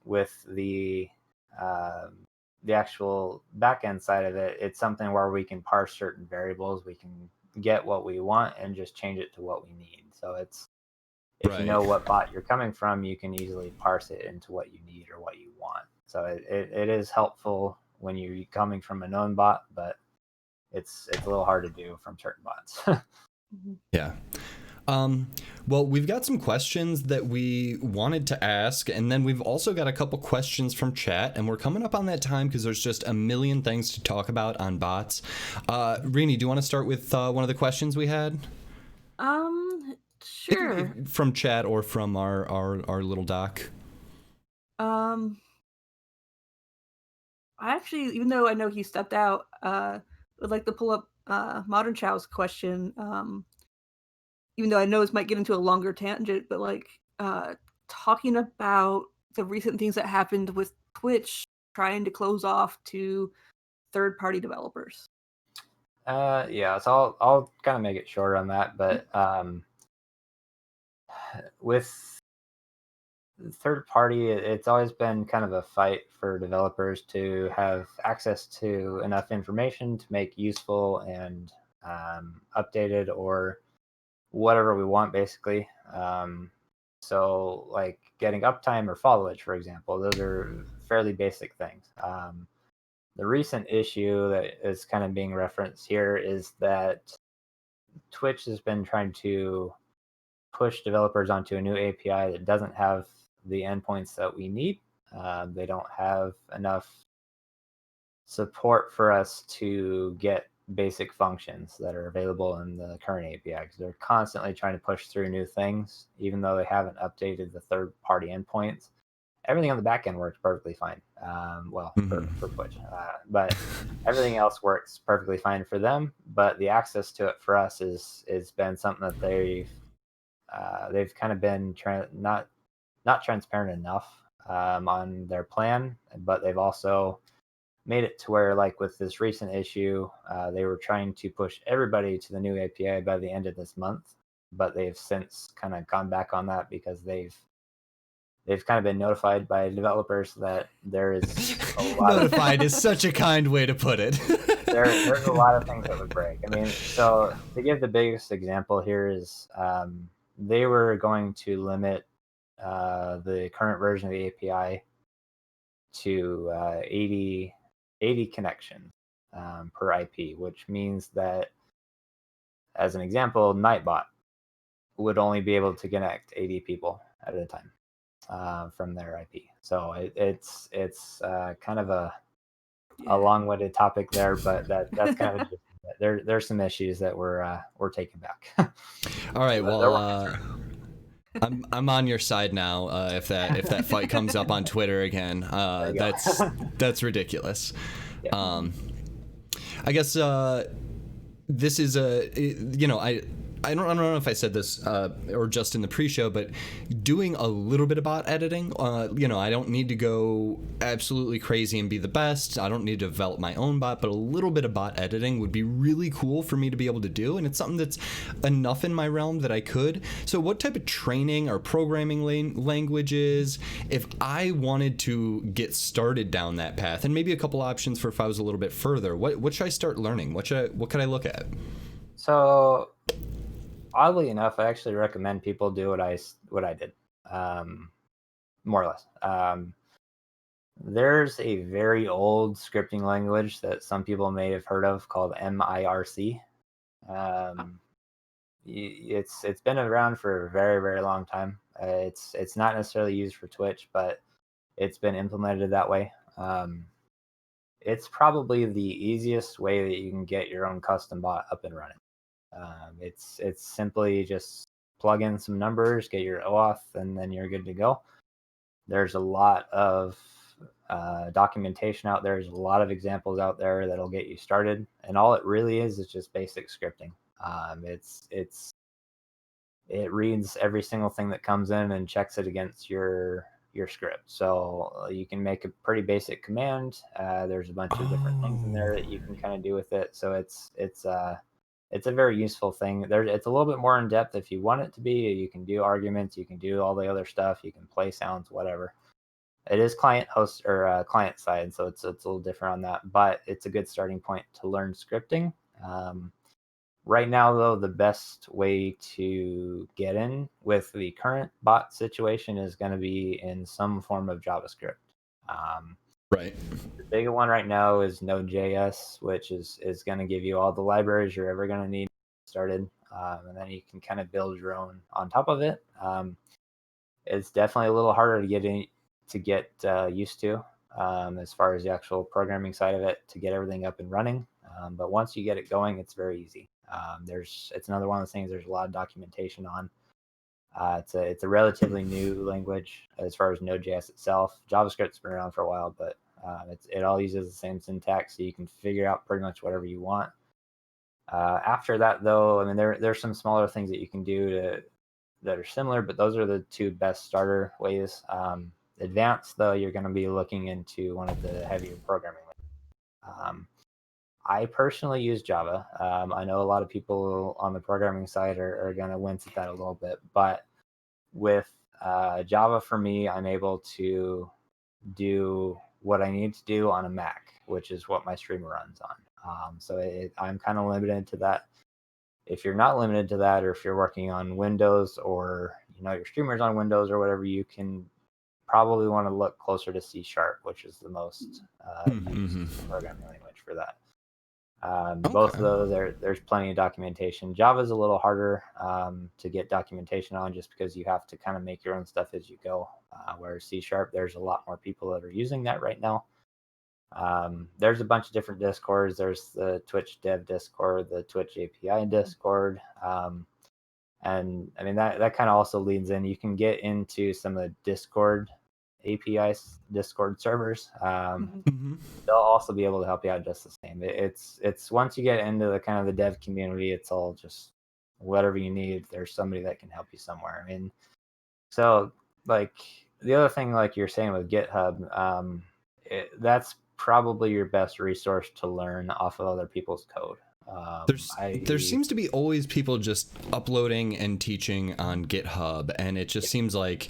with the actual backend side of it, it's something where we can parse certain variables. We can get what we want and just change it to what we need. So it's if you know what bot you're coming from, you can easily parse it into what you need or what you want. So it is helpful when you're coming from a known bot, but it's a little hard to do from certain bots. Yeah. Well, we've got some questions that we wanted to ask, and then we've also got a couple questions from chat, and we're coming up on that time because there's just a million things to talk about on bots. Rini, do you want to start with one of the questions we had? Sure. From chat or from our little doc? I actually, even though I know he stepped out, would like to pull up Modern Chow's question. Even though I know this might get into a longer tangent, but like talking about the recent things that happened with Twitch trying to close off to third-party developers. Yeah, so I'll kind of make it short on that, but with third party, it's always been kind of a fight for developers to have access to enough information to make useful and updated or whatever we want, basically. So, like getting uptime or followage, for example, those are fairly basic things. The recent issue that is kind of being referenced here is that Twitch has been trying to push developers onto a new API that doesn't have the endpoints that we need. They don't have enough support for us to get basic functions that are available in the current API, because they're constantly trying to push through new things, even though they haven't updated the third-party endpoints. Everything on the back end works perfectly fine. For Twitch, but everything else works perfectly fine for them. But the access to it for us is been something that they've kind of been not transparent enough on their plan, but they've also made it to where, like with this recent issue, they were trying to push everybody to the new API by the end of this month, but they've since kind of gone back on that because they've kind of been notified by developers that there is a lot Notified is such a kind way to put it. There's a lot of things that would break. I mean, so to give the biggest example here is they were going to limit the current version of the API to 80 connections per IP, which means that, as an example, Nightbot would only be able to connect 80 people at a time from their IP. So it's kind of a long-winded topic there, but that's kind of there's some issues that we're taking back. All right, well, I'm on your side now. If that fight comes up on Twitter again, that's ridiculous. Yeah. I guess this is I don't know if I said this or just in the pre-show, but doing a little bit of bot editing, I don't need to go absolutely crazy and be the best. I don't need to develop my own bot, but a little bit of bot editing would be really cool for me to be able to do, and it's something that's enough in my realm that I could. So what type of training or programming languages, if I wanted to get started down that path, and maybe a couple options for if I was a little bit further, what should I start learning? What could I look at? So oddly enough, I actually recommend people do what I did, more or less. There's a very old scripting language that some people may have heard of called MIRC. It's been around for a very, very long time. It's not necessarily used for Twitch, but it's been implemented that way. It's probably the easiest way that you can get your own custom bot up and running. It's simply just plug in some numbers, get your OAuth, and then you're good to go. There's a lot of documentation out there. There's a lot of examples out there that'll get you started, and all it really is just basic scripting. It reads every single thing that comes in and checks it against your script. So you can make a pretty basic command. There's a bunch of different things in there that you can kind of do with it. So it's a very useful thing. It's a little bit more in depth if you want it to be. You can do arguments, you can do all the other stuff, you can play sounds, whatever. It is client host or client side, so it's a little different on that, but it's a good starting point to learn scripting. Right now, though, the best way to get in with the current bot situation is going to be in some form of JavaScript. Right. The big one right now is Node.js, which is going to give you all the libraries you're ever going to need started. and then you can kind of build your own on top of it. It's definitely a little harder to get used to, as far as the actual programming side of it, to get everything up and running. But once you get it going, it's very easy. It's another one of those things there's a lot of documentation on. It's a relatively new language as far as Node.js itself. JavaScript's been around for a while, but it all uses the same syntax, so you can figure out pretty much whatever you want. After that, though, I mean, there's some smaller things that you can do that are similar, but those are the two best starter ways. Advanced, though, you're going to be looking into one of the heavier programming languages. I personally use Java. I know a lot of people on the programming side are going to wince at that a little bit, but with Java, for me, I'm able to do what I need to do on a Mac, which is what my streamer runs on. So I'm kind of limited to that. If you're not limited to that, or if you're working on Windows, or your streamer's on Windows or whatever, you can probably want to look closer to C#, which is the most used programming language for that. Both of those, there's plenty of documentation. Java's a little harder to get documentation on, just because you have to kind of make your own stuff as you go. Whereas C#, there's a lot more people that are using that right now. There's a bunch of different Discords. There's the Twitch Dev Discord, the Twitch API Discord. And I mean, that kind of also leads in. You can get into some of the Discord APIs, Discord servers. They'll also be able to help you out just the same. It's once you get into the kind of the dev community, it's all just whatever you need. There's somebody that can help you somewhere. I mean, so like the other thing, like you're saying with GitHub, that's probably your best resource to learn off of other people's code. There seems to be always people just uploading and teaching on GitHub, and it just seems like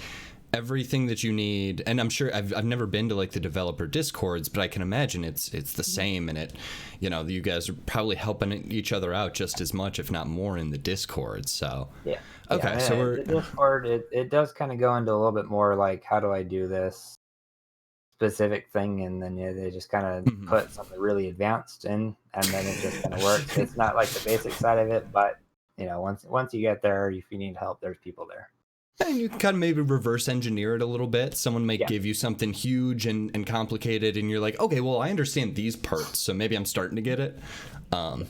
everything that you need, and I'm sure I've never been to like the developer discords, but I can imagine it's the same, and you guys are probably helping each other out just as much, if not more, in the Discord. So yeah, okay, I mean, so we're the Discord, it does kind of go into a little bit more like, how do I do this specific thing, and then they just kind of put something really advanced in, and then it just kind of works. It's not like the basic side of it, but once you get there, if you need help, there's people there. And you can kind of maybe reverse engineer it a little bit. Someone might give you something huge and complicated, and you're like, okay, well, I understand these parts, so maybe I'm starting to get it. I mean,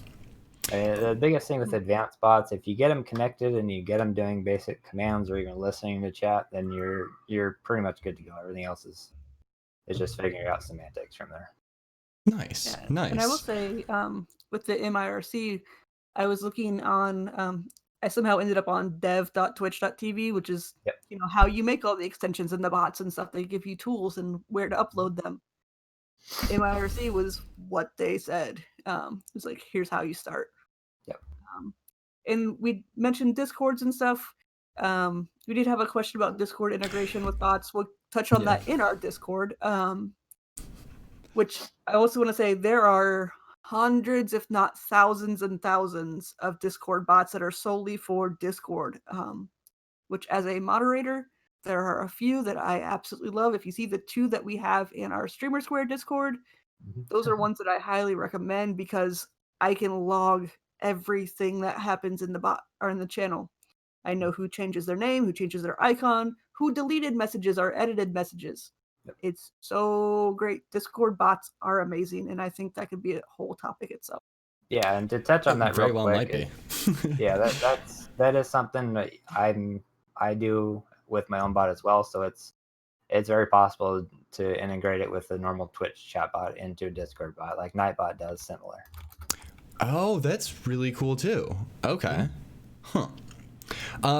the biggest thing with advanced bots, if you get them connected and you get them doing basic commands or even listening to chat, then you're pretty much good to go. Everything else is just figuring out semantics from there. Nice. And I will say, with the MIRC, I was looking on. I somehow ended up on dev.twitch.tv, which is how you make all the extensions and the bots and stuff. They give you tools and where to upload them. MIRC was what they said. It was like, here's how you start. Yep. And we mentioned Discords and stuff. We did have a question about Discord integration with bots. We'll touch on that in our Discord. Which I also want to say, there are hundreds, if not thousands and thousands of Discord bots that are solely for Discord, which as a moderator, there are a few that I absolutely love. If you see the two that we have in our StreamerSquare Discord, those are ones that I highly recommend, because I can log everything that happens in the bot or in the channel. I know who changes their name, who changes their icon, who deleted messages or edited messages. It's so great. Discord bots are amazing, and I think that could be a whole topic itself. Yeah, and to touch on that very real well quick, might be. Yeah, that is something that I do with my own bot as well. So it's very possible to integrate it with a normal Twitch chat bot into a Discord bot, like Nightbot does similar. Oh, that's really cool too. Okay. Huh.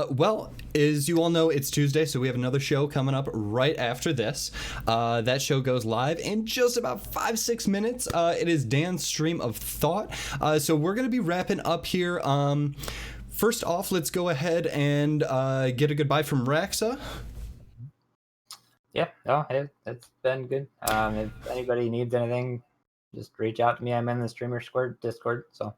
Well, as you all know, it's Tuesday, so we have another show coming up right after this. That show goes live in just about 5-6 minutes. It is Dan's Stream of Thought. So we're going to be wrapping up here. First off, let's go ahead and get a goodbye from Raxa. Yeah, no, it's been good. If anybody needs anything, just reach out to me. I'm in the StreamerSquare Discord, so.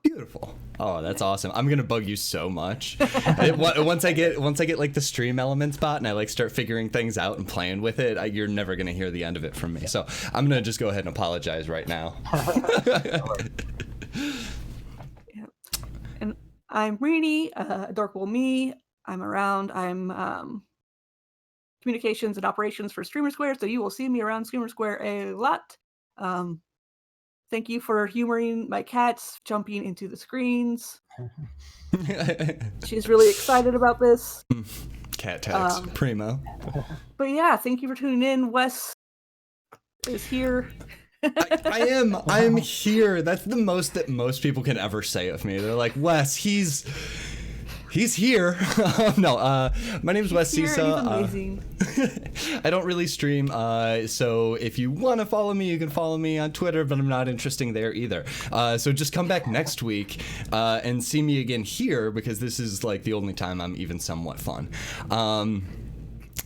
Beautiful. Oh, that's awesome. I'm gonna bug you so much. Once I get like the stream elements bot and I like start figuring things out and playing with it, you're never gonna hear the end of it from me. So I'm gonna just go ahead and apologize right now. Yeah. And I'm Rini, Adorable Me. I'm around. I'm communications and operations for StreamerSquare, so you will see me around StreamerSquare a lot. Thank you for humoring my cats jumping into the screens. She's really excited about this. Cat tags, primo. But yeah, thank you for tuning in. Wes is here. I am here. That's the most that most people can ever say of me. They're like, Wes, he's here. No, my name's Wes Sisa. He's amazing. I don't really stream, so if you want to follow me, you can follow me on Twitter, but I'm not interesting there either. So just come back next week and see me again here, because this is like the only time I'm even somewhat fun.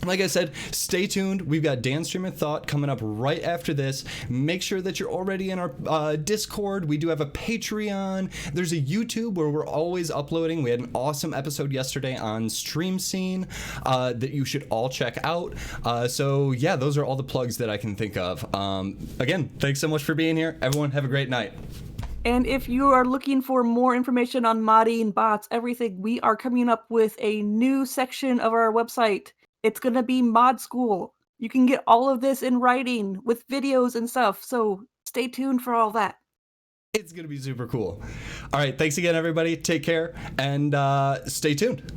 Like I said, stay tuned. We've got Dan Streamer Thought coming up right after this. Make sure that you're already in our Discord. We do have a Patreon. There's a YouTube where we're always uploading. We had an awesome episode yesterday on Stream Scene that you should all check out. So yeah, those are all the plugs that I can think of. Again, thanks so much for being here. Everyone, have a great night. And if you are looking for more information on modding, bots, everything, we are coming up with a new section of our website. It's going to be Mod School. You can get all of this in writing with videos and stuff. So stay tuned for all that. It's going to be super cool. All right. Thanks again, everybody. Take care and stay tuned.